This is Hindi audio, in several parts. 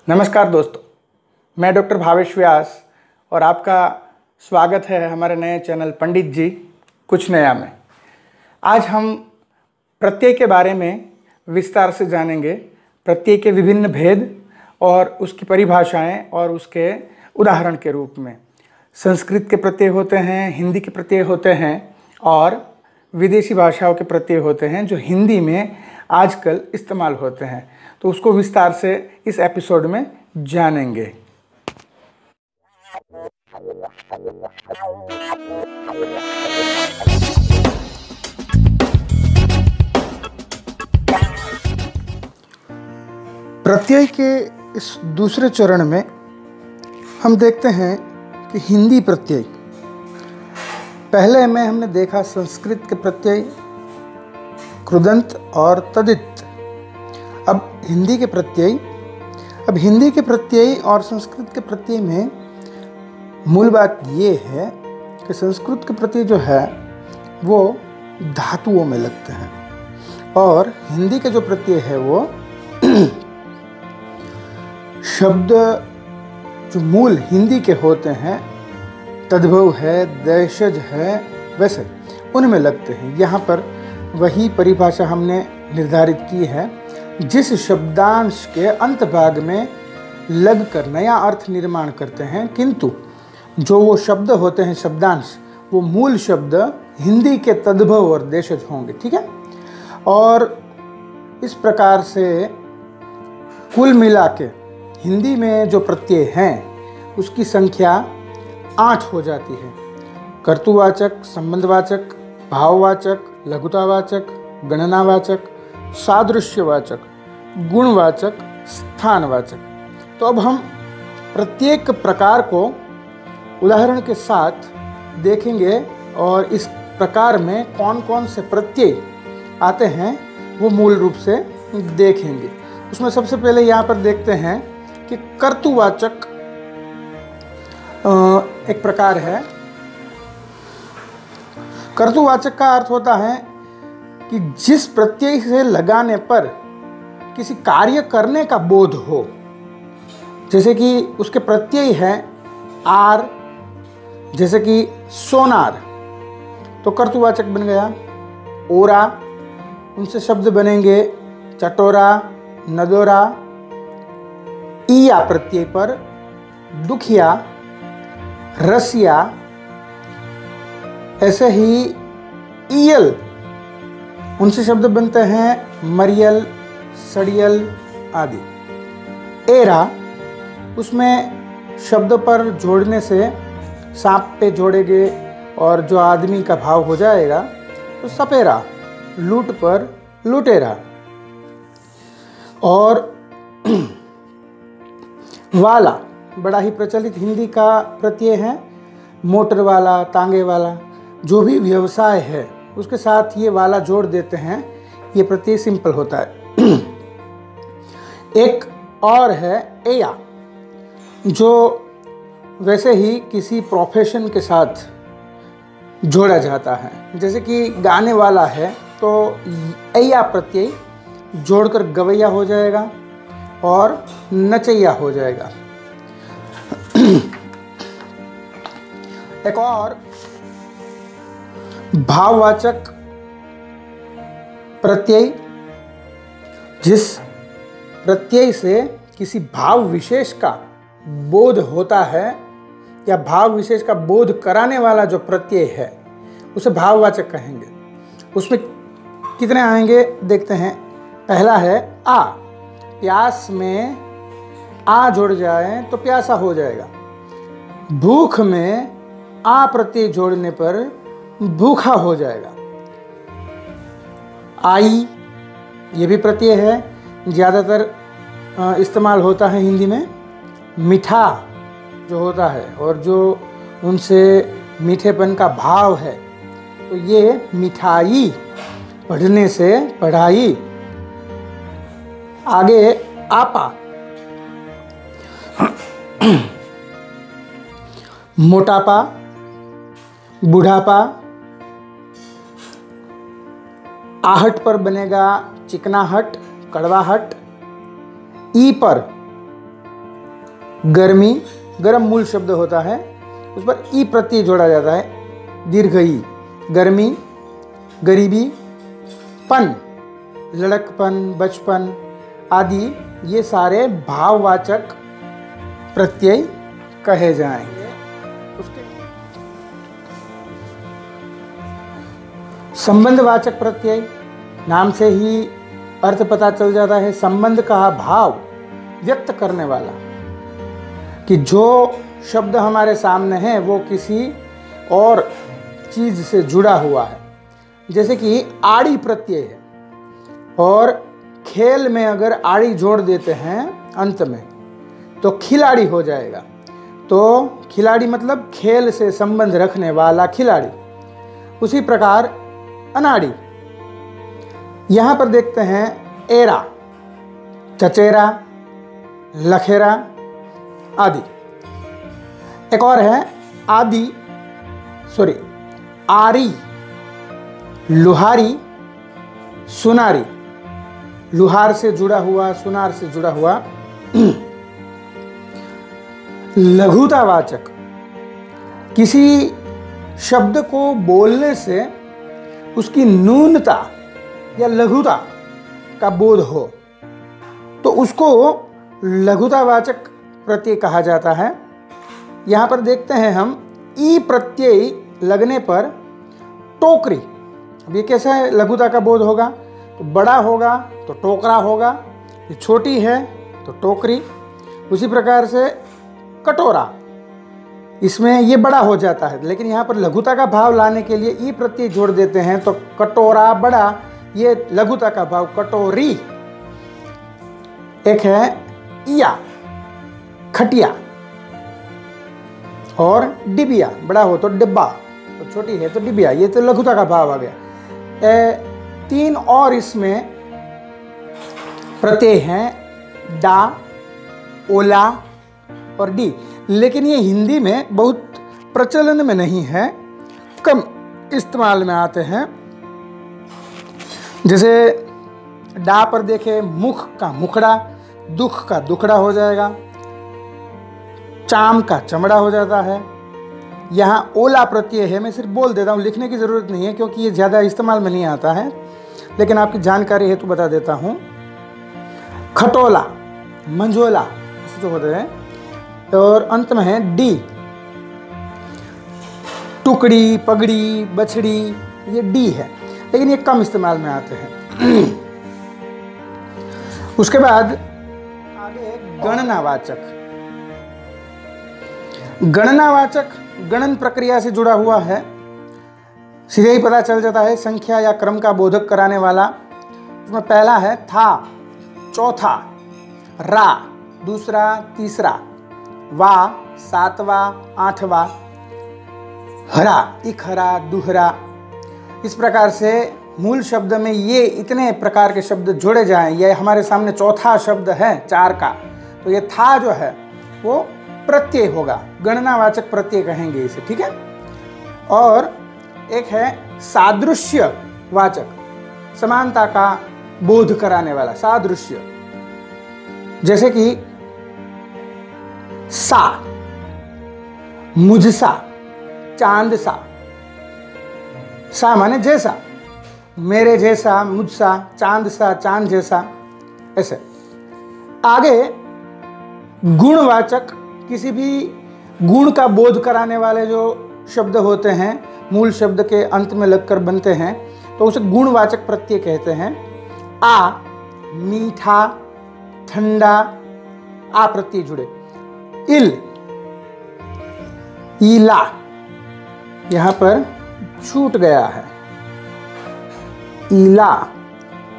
नमस्कार दोस्तों, मैं डॉक्टर भावेश व्यास और आपका स्वागत है हमारे नए चैनल पंडित जी कुछ नया में। आज हम प्रत्यय के बारे में विस्तार से जानेंगे। प्रत्यय के विभिन्न भेद और उसकी परिभाषाएं और उसके उदाहरण के रूप में। संस्कृत के प्रत्यय होते हैं, हिंदी के प्रत्यय होते हैं और विदेशी भाषाओं के प्रत्यय होते हैं जो हिंदी में आजकल इस्तेमाल होते हैं। तो उसको विस्तार से इस एपिसोड में जानेंगे। प्रत्यय के इस दूसरे चरण में हम देखते हैं कि हिंदी प्रत्यय। पहले में हमने देखा संस्कृत के प्रत्यय कृदंत और तदित। अब हिंदी के प्रत्यय और संस्कृत के प्रत्यय में मूल बात ये है कि संस्कृत के प्रत्यय जो है वो धातुओं में लगते हैं और हिंदी के जो प्रत्यय है वो शब्द जो मूल हिंदी के होते हैं, तद्भव है, देशज है, वैसे उनमें लगते हैं। यहाँ पर वही परिभाषा हमने निर्धारित की है, जिस शब्दांश के अंत भाग में लगकर नया अर्थ निर्माण करते हैं, किंतु जो वो शब्द होते हैं शब्दांश, वो मूल शब्द हिंदी के तद्भव और देशज होंगे। ठीक है। और इस प्रकार से कुल मिला के हिंदी में जो प्रत्यय हैं उसकी संख्या 8 हो जाती है। कर्तुवाचक, संबंधवाचक, भाववाचक, लघुतावाचक, गणनावाचक, सादृश्यवाचक, गुणवाचक, स्थानवाचक। तो अब हम प्रत्येक प्रकार को उदाहरण के साथ देखेंगे और इस प्रकार में कौन कौन से प्रत्यय आते हैं वो मूल रूप से देखेंगे। उसमें सबसे पहले यहाँ पर देखते हैं कि कर्तुवाचक एक प्रकार है। कर्तुवाचक का अर्थ होता है कि जिस प्रत्यय से लगाने पर किसी कार्य करने का बोध हो। जैसे कि उसके प्रत्यय है आर, जैसे कि सोनार, तो कर्तुवाचक बन गया। ओरा, उनसे शब्द बनेंगे चटोरा, नदोरा। ईया प्रत्यय पर दुखिया, रसिया, ऐसे ही ईयल, उनसे शब्द बनते हैं मरियल, सड़ियल आदि। एरा, उसमें शब्द पर जोड़ने से सांप पे जोड़ेंगे और जो आदमी का भाव हो जाएगा तो सपेरा। लूट पर लुटेरा। और वाला बड़ा ही प्रचलित हिंदी का प्रत्यय है। मोटर वाला, तांगे वाला, जो भी व्यवसाय है उसके साथ ये वाला जोड़ देते हैं, ये प्रत्यय सिंपल होता है। एक और है एया, जो वैसे ही किसी प्रोफेशन के साथ जोड़ा जाता है। जैसे कि गाने वाला है तो एया प्रत्यय जोड़कर गवैया हो जाएगा और नचैया हो जाएगा। एक और भाववाचक प्रत्यय, जिस प्रत्यय से किसी भाव विशेष का बोध होता है या भाव विशेष का बोध कराने वाला जो प्रत्यय है उसे भाववाचक कहेंगे। उसमें कितने आएंगे देखते हैं। पहला है आ, प्यास में आ जुड़ जाए तो प्यासा हो जाएगा। भूख में आ प्रत्यय जोड़ने पर भूखा हो जाएगा। आई, ये भी प्रत्यय है, ज़्यादातर इस्तेमाल होता है हिंदी में। मीठा जो होता है और जो उनसे मीठेपन का भाव है, तो ये मिठाई, पढ़ने से पढ़ाई। आगे आपा, मोटापा, बुढ़ापा। आहट पर बनेगा चिकनाहट, कड़वाहट। ई पर गर्मी, गर्म मूल शब्द होता है, उस पर ई प्रत्यय जोड़ा जाता है, दीर्घ ई। गर्मी, गरीबी, पन, लड़कपन, बचपन आदि ये सारे भाववाचक प्रत्यय कहे जाएंगे। उसके संबंधवाचक प्रत्यय, नाम से ही अर्थ पता चल जाता है, संबंध का भाव व्यक्त करने वाला, कि जो शब्द हमारे सामने है वो किसी और चीज से जुड़ा हुआ है। जैसे कि आड़ी प्रत्यय है, और खेल में अगर आड़ी जोड़ देते हैं अंत में तो खिलाड़ी हो जाएगा। तो खिलाड़ी मतलब खेल से संबंध रखने वाला खिलाड़ी। उसी प्रकार अनाड़ी, यहाँ पर देखते हैं एरा, चचेरा, लखेरा आदि। एक और है आरी, लुहारी, सुनारी, लुहार से जुड़ा हुआ, सुनार से जुड़ा हुआ। लघुतावाचक, किसी शब्द को बोलने से उसकी न्यूनता या लघुता का बोध हो तो उसको लघुतावाचक प्रत्यय कहा जाता है। यहाँ पर देखते हैं हम ई प्रत्यय लगने पर टोकरी। अब ये कैसा है, लघुता का बोध होगा तो बड़ा होगा तो टोकरा होगा, ये छोटी है तो टोकरी। उसी प्रकार से कटोरा, इसमें ये बड़ा हो जाता है, लेकिन यहाँ पर लघुता का भाव लाने के लिए ई प्रत्यय जोड़ देते हैं तो कटोरा बड़ा, ये लघुता का भाव कटोरी। एक है इया, खटिया, और डिबिया, बड़ा हो तो डिब्बा, तो छोटी है तो डिबिया, ये तो लघुता का भाव आ गया। तीन और इसमें प्रत्यय हैं, डा, ओला और डी, लेकिन ये हिंदी में बहुत प्रचलन में नहीं है, कम इस्तेमाल में आते हैं। जैसे डा पर देखे, मुख का मुखड़ा, दुख का दुखड़ा हो जाएगा, चाम का चमड़ा हो जाता है। यहाँ ओला प्रत्यय है, मैं सिर्फ बोल देता हूँ, लिखने की ज़रूरत नहीं है क्योंकि ये ज़्यादा इस्तेमाल में नहीं आता है, लेकिन आपकी जानकारी हेतु बता देता हूँ। खटोला, मंझोला ऐसे जो होते हैं, और अंत में है डी, टुकड़ी, पगड़ी, बछड़ी, ये डी है, लेकिन ये कम इस्तेमाल में आते हैं। उसके बाद आगे गणनावाचक। गणनावाचक गणन प्रक्रिया से जुड़ा हुआ है, सीधे ही पता चल जाता है, संख्या या क्रम का बोधक कराने वाला। उसमें पहला है था, चौथा, रा, दूसरा, तीसरा, वा, सातवां, आठवां, हरा, इखरा, दुहरा। इस प्रकार से मूल शब्द में ये इतने प्रकार के शब्द जोड़े जाएं। ये हमारे सामने चौथा शब्द है 4 का, तो ये था जो है वो प्रत्यय होगा, गणनावाचक प्रत्यय कहेंगे इसे, ठीक है। और एक है सादृश्य वाचक, समानता का बोध कराने वाला, सादृश्य। जैसे कि सा, मुझसा, चांद सा। सा माने जैसा, मेरे जैसा, मुझसा, चांद सा, चांद जैसा, ऐसे। आगे गुणवाचक, किसी भी गुण का बोध कराने वाले जो शब्द होते हैं, मूल शब्द के अंत में लगकर बनते हैं, तो उसे गुणवाचक प्रत्यय कहते हैं। आ, मीठा, ठंडा, आ प्रत्यय जुड़े। इल, ईला, यहां पर छूट गया है, ईला।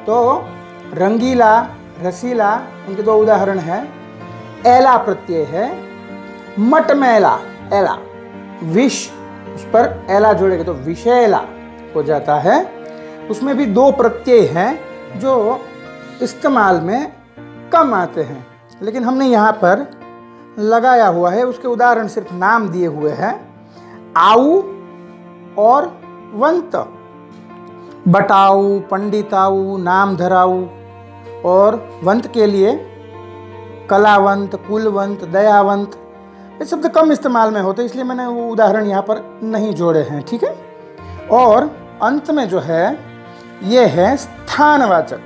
तो रंगीला, रसीला, उनके 2 उदाहरण हैं। एला प्रत्यय है, मटमैला, एला, विष, उस पर एला जोड़ेगा तो विषैला हो जाता है। उसमें भी 2 प्रत्यय हैं जो इस्तेमाल में कम आते हैं, लेकिन हमने यहाँ पर लगाया हुआ है, उसके उदाहरण सिर्फ नाम दिए हुए हैं। आऊ और वंत, बटाऊ, पंडिताऊ, नाम धराऊ, और वंत के लिए कलावंत, कुलवंत, दयावंत, ये शब्द कम इस्तेमाल में होते, इसलिए मैंने वो उदाहरण यहाँ पर नहीं जोड़े हैं, ठीक है। और अंत में जो है ये है स्थानवाचक।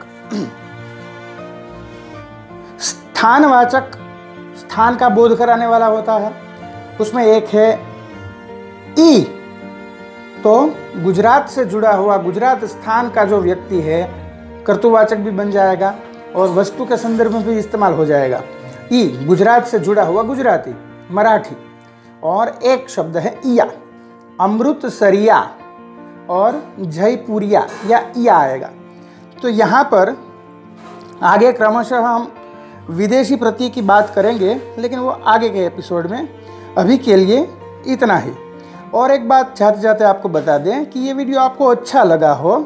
स्थानवाचक स्थान का बोध कराने वाला होता है। उसमें एक है ई, तो गुजरात से जुड़ा हुआ, गुजरात स्थान का जो व्यक्ति है कर्तुवाचक भी बन जाएगा और वस्तु के संदर्भ में भी इस्तेमाल हो जाएगा। ई, गुजरात से जुड़ा हुआ गुजराती, मराठी। और एक शब्द है इया, अमृतसरिया और जयपुरिया या इया आएगा। तो यहाँ पर आगे क्रमशः हम विदेशी प्रतीक की बात करेंगे, लेकिन वो आगे के एपिसोड में। अभी के लिए इतना ही। और एक बात जाते जाते आपको बता दें कि ये वीडियो आपको अच्छा लगा हो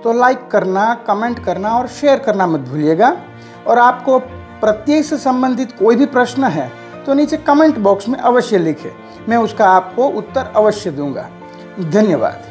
तो लाइक करना, कमेंट करना और शेयर करना मत भूलिएगा। और आपको प्रत्यय से संबंधित कोई भी प्रश्न है तो नीचे कमेंट बॉक्स में अवश्य लिखें, मैं उसका आपको उत्तर अवश्य दूंगा। धन्यवाद।